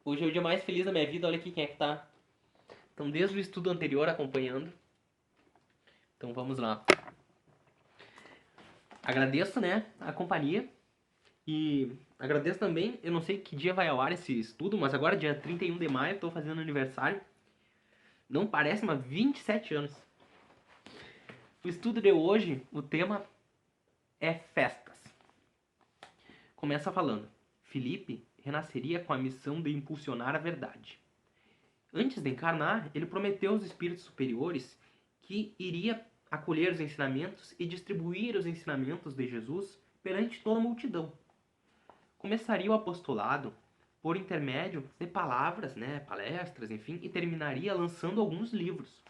Hoje é o dia mais feliz da minha vida, olha aqui quem é que tá. Então, desde o estudo anterior acompanhando. Então, vamos lá. Agradeço, né, a companhia. E agradeço também, eu não sei que dia vai ao ar esse estudo, mas agora, dia 31 de maio, tô fazendo aniversário. Não parece, mas 27 anos. O estudo de hoje, o tema é festas. Começa falando: Filipe renasceria com a missão de impulsionar a verdade. Antes de encarnar, ele prometeu aos espíritos superiores que iria acolher os ensinamentos e distribuir os ensinamentos de Jesus perante toda a multidão. Começaria o apostolado por intermédio de palavras, né, palestras, enfim, e terminaria lançando alguns livros.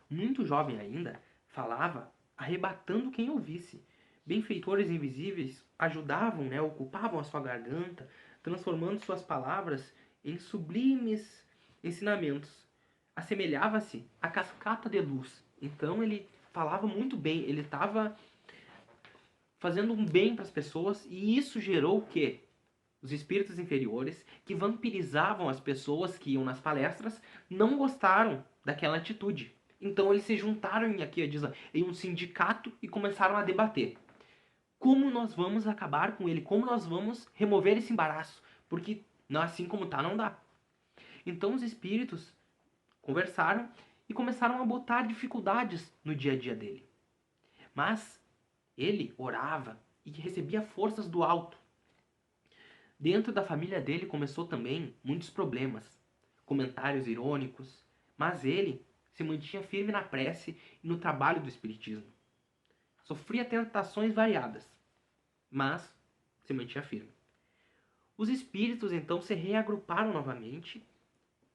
Muito jovem ainda, falava arrebatando quem ouvisse. Benfeitores invisíveis ajudavam, né, ocupavam a sua garganta, transformando suas palavras em sublimes ensinamentos. Assemelhava-se a cascata de luz. Então ele falava muito bem, ele estava fazendo um bem para as pessoas e isso gerou o quê? Os espíritos inferiores que vampirizavam as pessoas que iam nas palestras não gostaram daquela atitude. Então eles se juntaram aqui, diz, em um sindicato e começaram a debater. Como nós vamos acabar com ele? Como nós vamos remover esse embaraço? Porque assim como tá, não dá. Então os espíritos conversaram e começaram a botar dificuldades no dia a dia dele. Mas ele orava e recebia forças do alto. Dentro da família dele começou também muitos problemas, comentários irônicos, mas ele se mantinha firme na prece e no trabalho do espiritismo. Sofria tentações variadas, mas se mantinha firme. Os espíritos então se reagruparam novamente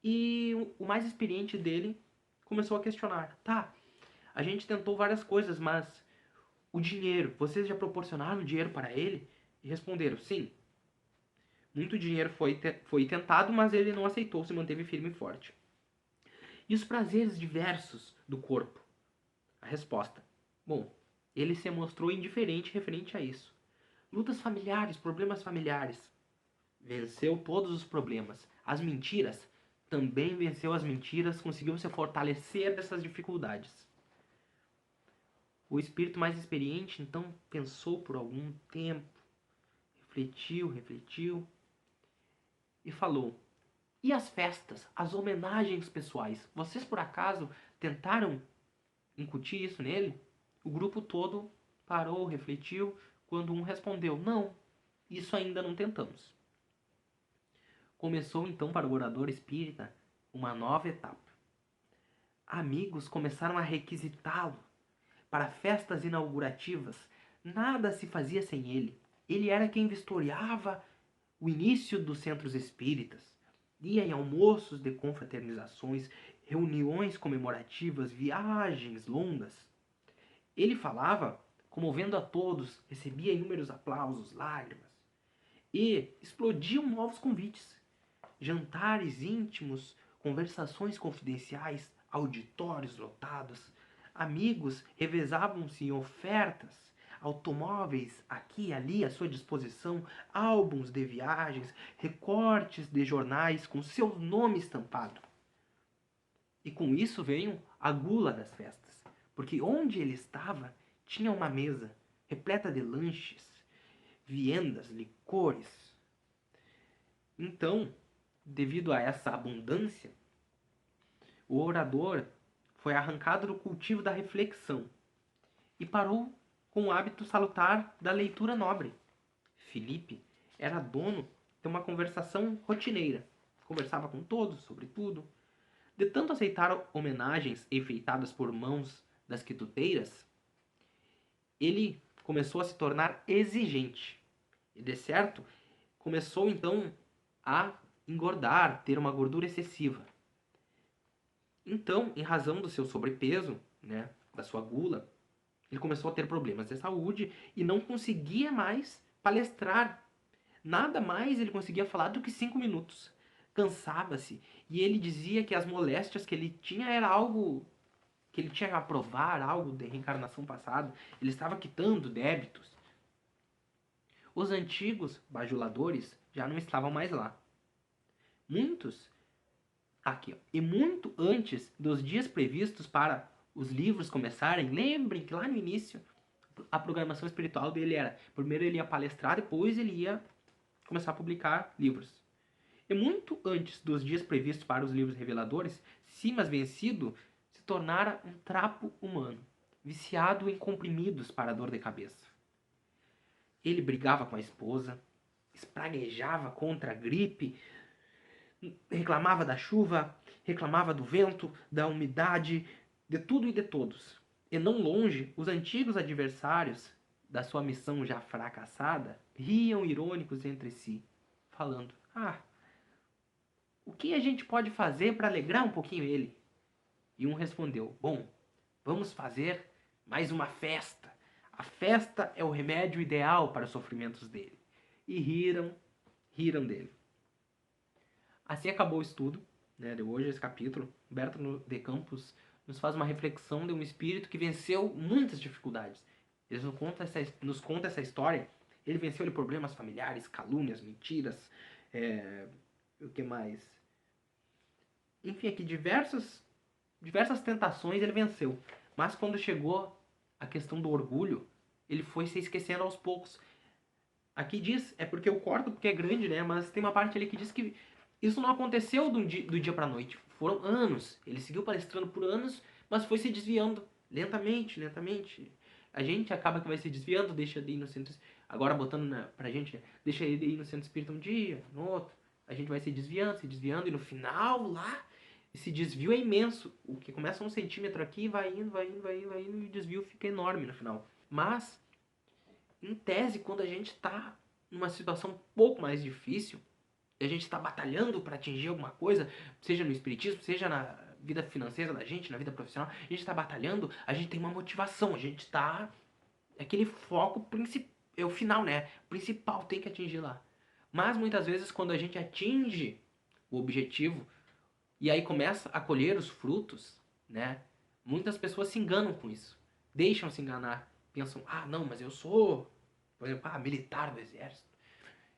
e o mais experiente dele começou a questionar: tá, a gente tentou várias coisas, mas o dinheiro, vocês já proporcionaram dinheiro para ele? E responderam: sim. Muito dinheiro foi tentado, mas ele não aceitou, se manteve firme e forte. E os prazeres diversos do corpo? A resposta: bom, ele se mostrou indiferente referente a isso. Lutas familiares, problemas familiares. Venceu todos os problemas. As mentiras? Também venceu as mentiras, conseguiu se fortalecer dessas dificuldades. O espírito mais experiente então pensou por algum tempo, refletiu e falou: e as festas, as homenagens pessoais? Vocês por acaso tentaram incutir isso nele? O grupo todo parou, refletiu, quando um respondeu: não, isso ainda não tentamos. Começou então para o orador espírita uma nova etapa. Amigos começaram a requisitá-lo para festas inaugurativas. Nada se fazia sem ele. Ele era quem vistoriava o início dos centros espíritas. Ia em almoços de confraternizações, reuniões comemorativas, viagens longas. Ele falava, comovendo a todos, recebia inúmeros aplausos, lágrimas. E explodiam novos convites. Jantares íntimos, conversações confidenciais, auditórios lotados. Amigos revezavam-se em ofertas, automóveis aqui e ali à sua disposição, álbuns de viagens, recortes de jornais com seu nome estampado. E com isso veio a gula das festas, porque onde ele estava tinha uma mesa repleta de lanches, viendas, licores. Então, devido a essa abundância, o orador foi arrancado do cultivo da reflexão e parou com o hábito salutar da leitura nobre. Filipe era dono de uma conversação rotineira. Conversava com todos sobre tudo. De tanto aceitar homenagens enfeitadas por mãos das quituteiras, ele começou a se tornar exigente. E de certo, começou então a engordar, ter uma gordura excessiva. Então, em razão do seu sobrepeso, né, da sua gula, ele começou a ter problemas de saúde e não conseguia mais palestrar. Nada mais ele conseguia falar do que 5 minutos. Cansava-se e ele dizia que as moléstias que ele tinha era algo que ele tinha que aprovar, algo de reencarnação passada. Ele estava quitando débitos. Os antigos bajuladores já não estavam mais lá. Muitos, aqui, ó, e muito antes dos dias previstos para os livros começarem, lembrem que lá no início a programação espiritual dele era, primeiro ele ia palestrar, depois ele ia começar a publicar livros. E muito antes dos dias previstos para os livros reveladores, Simas Vencido se tornara um trapo humano, viciado em comprimidos para a dor de cabeça. Ele brigava com a esposa, espraguejava contra a gripe, reclamava da chuva, reclamava do vento, da umidade, de tudo e de todos. E não longe, os antigos adversários da sua missão já fracassada riam irônicos entre si, falando: "Ah, o que a gente pode fazer para alegrar um pouquinho ele?" E um respondeu: "Bom, vamos fazer mais uma festa. A festa é o remédio ideal para os sofrimentos dele." E riram dele. Assim acabou o estudo, né, de hoje, esse capítulo. Humberto de Campos nos faz uma reflexão de um espírito que venceu muitas dificuldades. Ele nos conta essa história. Ele venceu problemas familiares, calúnias, mentiras, o que mais? Enfim, aqui diversas tentações ele venceu. Mas quando chegou a questão do orgulho, ele foi se esquecendo aos poucos. Aqui diz, é porque eu corto porque é grande, né? Mas tem uma parte ali que diz que isso não aconteceu do dia para noite. Foram anos. Ele seguiu palestrando por anos, mas foi se desviando lentamente, lentamente. A gente acaba que vai se desviando, deixa de ir no centro. Agora botando pra gente, né? Deixa ele ir no centro espírita um dia, no outro. A gente vai se desviando, e no final lá, esse desvio é imenso. O que começa 1 centímetro aqui, vai indo, e o desvio fica enorme no final. Mas, em tese, quando a gente tá numa situação um pouco mais difícil, e a gente está batalhando para atingir alguma coisa, seja no espiritismo, seja na vida financeira da gente, na vida profissional, a gente está batalhando, a gente tem uma motivação, a gente está... Aquele foco principal, é o final, né? Principal, tem que atingir lá. Mas muitas vezes quando a gente atinge o objetivo e aí começa a colher os frutos, né? Muitas pessoas se enganam com isso. Deixam se enganar. Pensam, ah, não, mas eu sou, por exemplo, militar do exército.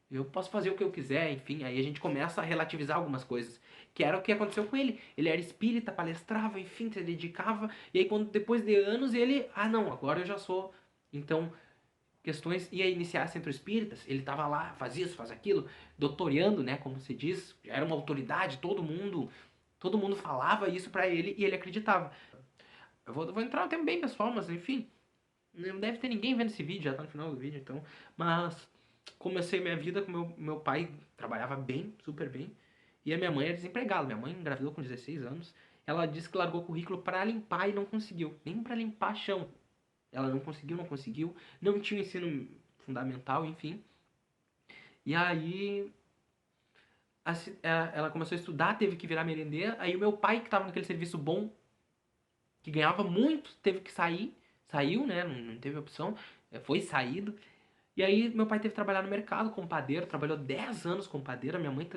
Eu posso fazer o que eu quiser, enfim. Aí a gente começa a relativizar algumas coisas. Que era o que aconteceu com ele. Ele era espírita, palestrava, enfim, se dedicava. E aí, quando depois de anos, ele... Ah, não, agora eu já sou. Então, questões... Ia iniciar centro espíritas. Ele estava lá, fazia isso, faz aquilo. Doutorando, né, como se diz. Já era uma autoridade, todo mundo falava isso pra ele e ele acreditava. Eu vou entrar no tema bem pessoal, mas enfim. Não deve ter ninguém vendo esse vídeo, já tá no final do vídeo, então. Mas comecei minha vida com meu pai, trabalhava bem, super bem. E a minha mãe era desempregada. Minha mãe engravidou com 16 anos. Ela disse que largou o currículo para limpar e não conseguiu. Nem para limpar chão. Ela não conseguiu. Não tinha ensino fundamental, enfim. E aí ela começou a estudar, teve que virar merendeira. Aí o meu pai, que estava naquele serviço bom, que ganhava muito, teve que sair. Saiu, né? Não teve opção. Foi saído. E aí meu pai teve que trabalhar no mercado como padeiro. Trabalhou 10 anos como padeiro. A minha mãe...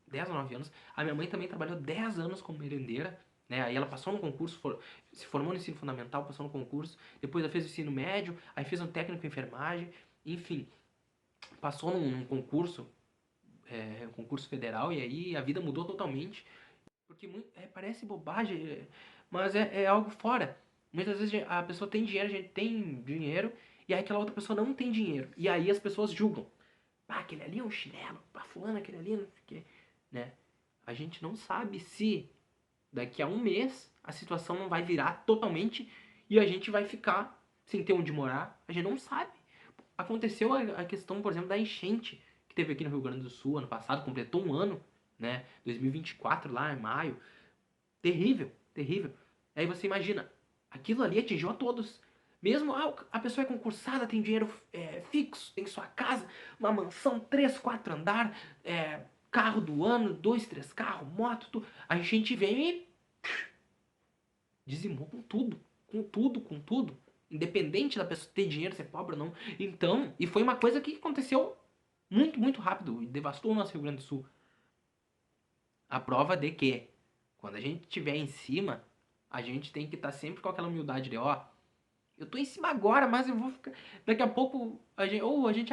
10 ou 9 anos. A minha mãe também trabalhou 10 anos como merendeira. Né? Aí ela passou no concurso, se formou no ensino fundamental, passou no concurso. Depois ela fez o ensino médio. Aí fez um técnico em enfermagem. Enfim, passou num concurso. Um concurso federal. E aí a vida mudou totalmente. Porque parece bobagem, mas é algo fora. Muitas vezes a pessoa tem dinheiro, a gente tem dinheiro, e aí aquela outra pessoa não tem dinheiro. E aí as pessoas julgam. Ah, aquele ali é um chinelo, fulano, aquele ali não sei o quê. Né? A gente não sabe se daqui a um mês a situação não vai virar totalmente e a gente vai ficar sem ter onde morar. A gente não sabe. Aconteceu a questão, por exemplo, da enchente que teve aqui no Rio Grande do Sul ano passado, completou um ano, né? 2024, lá em maio. Terrível, terrível. Aí você imagina, aquilo ali atingiu a todos. Mesmo a pessoa é concursada, tem dinheiro fixo, tem sua casa, uma mansão, 3, 4 andar, carro do ano, 2, 3 carros, moto, tudo. A gente vem e dizimou com tudo, com tudo, com tudo. Independente da pessoa ter dinheiro, ser pobre ou não. Então, e foi uma coisa que aconteceu muito, muito rápido e devastou o nosso Rio Grande do Sul. A prova de que quando a gente estiver em cima, a gente tem que estar sempre com aquela humildade de, ó, eu tô em cima agora, mas eu vou ficar... Daqui a pouco, a gente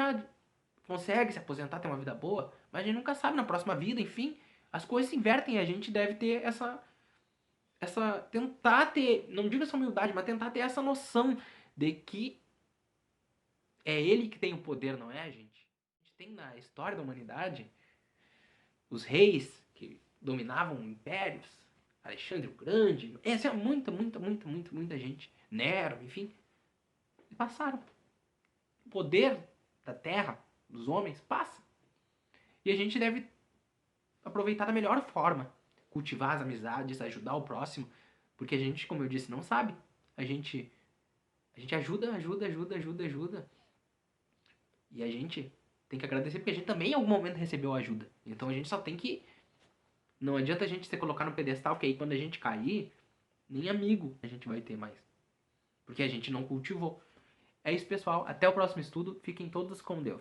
consegue se aposentar, ter uma vida boa, mas a gente nunca sabe na próxima vida, enfim. As coisas se invertem e a gente deve ter tentar ter, não digo essa humildade, mas tentar ter essa noção de que é ele que tem o poder, não é a gente. A gente tem na história da humanidade os reis que dominavam impérios, Alexandre o Grande, essa é muita gente, Nero, enfim, passaram. O poder da terra, dos homens, passa. E a gente deve aproveitar da melhor forma, cultivar as amizades, ajudar o próximo, porque a gente, como eu disse, não sabe. A gente ajuda. E a gente tem que agradecer porque a gente também em algum momento recebeu ajuda. Então a gente só tem que. Não adianta a gente se colocar no pedestal, que aí quando a gente cair, nem amigo a gente vai ter mais. Porque a gente não cultivou. É isso, pessoal. Até o próximo estudo. Fiquem todos com Deus.